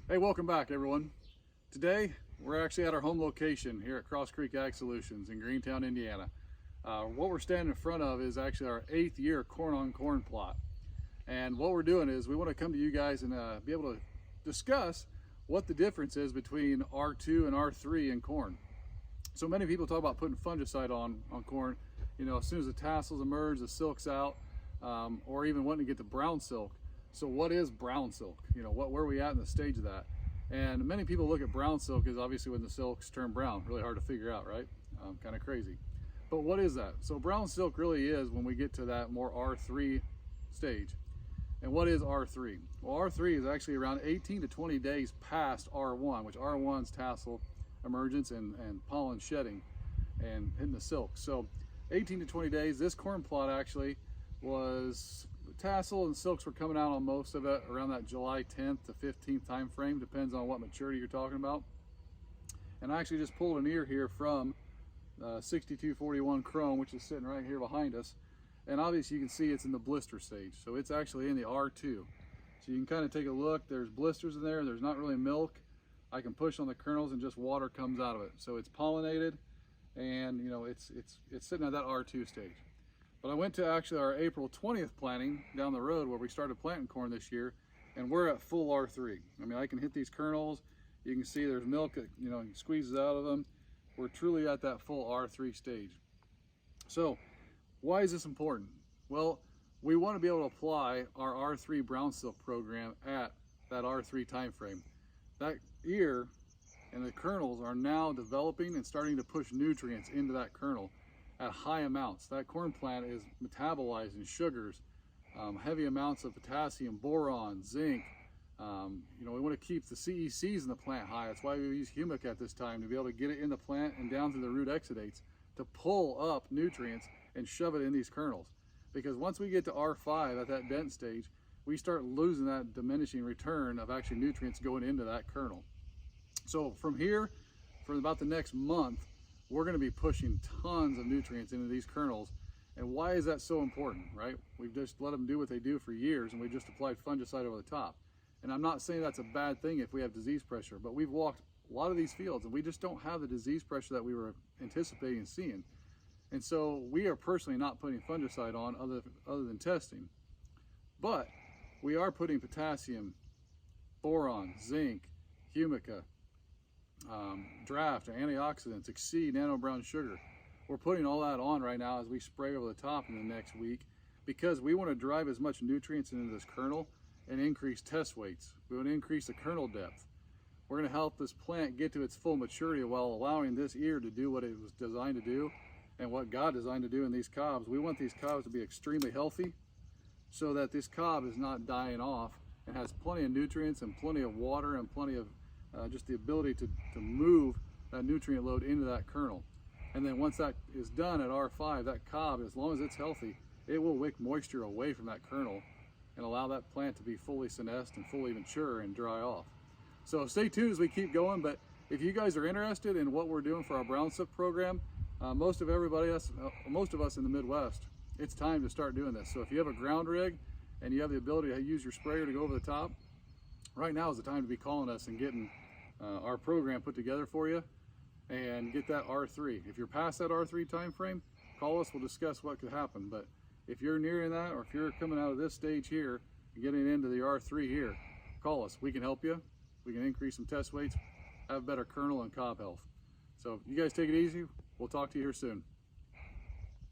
Hey, welcome back everyone. Today we're actually at our home location here at Cross Creek Ag Solutions in Greentown, Indiana. What we're standing in front of is actually our 8th year corn on corn plot. And what we're doing is we want to come to you guys and be able to discuss what the difference is between R2 and R3 in corn. So many people talk about putting fungicide on corn, you know, as soon as the tassels emerge, the silk's out, or even wanting to get to brown silk. So what is brown silk? You know, where are we at in the stage of that? And many people look at brown silk as obviously when the silks turn brown. Really hard to figure out, right? Kind of crazy. But what is that? So brown silk really is when we get to that more R3 stage. And what is R3? Well, R3 is actually around 18 to 20 days past R1, which R1 is tassel emergence and pollen shedding and hitting the silk. So 18 to 20 days, this corn plot actually was tassel and silks were coming out on most of it around that July 10th to 15th time frame, depends on what maturity you're talking about. And I actually just pulled an ear here from 6241 Chrome, which is sitting right here behind us, and obviously you can see it's in the blister stage, so it's actually in the R2. So you can kind of take a look, there's blisters in there, there's not really milk. I can push on the kernels and just water comes out of it. So it's pollinated, and you know it's sitting at that R2 stage. But I went to actually our April 20th planting down the road where we started planting corn this year, and we're at full R3. I mean, I can hit these kernels. You can see there's milk that, you know, squeezes out of them. We're truly at that full R3 stage. So why is this important? Well, we want to be able to apply our R3 brown silk program at that R3 time frame. That ear and the kernels are now developing and starting to push nutrients into that kernel at high amounts. That corn plant is metabolizing sugars, heavy amounts of potassium, boron, zinc. You know, we want to keep the CECs in the plant high. That's why we use humic at this time, to be able to get it in the plant and down through the root exudates to pull up nutrients and shove it in these kernels. Because once we get to R5 at that dent stage, we start losing that diminishing return of actually nutrients going into that kernel. So from here, for about the next month, we're going to be pushing tons of nutrients into these kernels. And why is that so important, right? We've just let them do what they do for years, and we just applied fungicide over the top. And I'm not saying that's a bad thing if we have disease pressure, but we've walked a lot of these fields and we just don't have the disease pressure that we were anticipating and seeing. And so we are personally not putting fungicide on other than testing. But we are putting potassium, boron, zinc, humica, draft, antioxidants, Exceed, nano brown sugar. We're putting all that on right now as we spray over the top in the next week, because we want to drive as much nutrients into this kernel and increase test weights. We want to increase the kernel depth. We're going to help this plant get to its full maturity while allowing this ear to do what it was designed to do and what God designed to do in these cobs. We want these cobs to be extremely healthy so that this cob is not dying off and has plenty of nutrients and plenty of water and plenty of just the ability to move that nutrient load into that kernel. And then once that is done at R5, that cob, as long as it's healthy, it will wick moisture away from that kernel and allow that plant to be fully senesced and fully mature and dry off. So stay tuned as we keep going, but if you guys are interested in what we're doing for our brown silk program, most of us in the Midwest, it's time to start doing this. So if you have a ground rig and you have the ability to use your sprayer to go over the top, right now is the time to be calling us and getting our program put together for you and get that R3. If you're past that R3 time frame, call us, we'll discuss what could happen. But if you're nearing that, or if you're coming out of this stage here and getting into the R3 here, call us. We can help you. We can increase some test weights, have better kernel and cob health. So you guys take it easy. We'll talk to you here soon.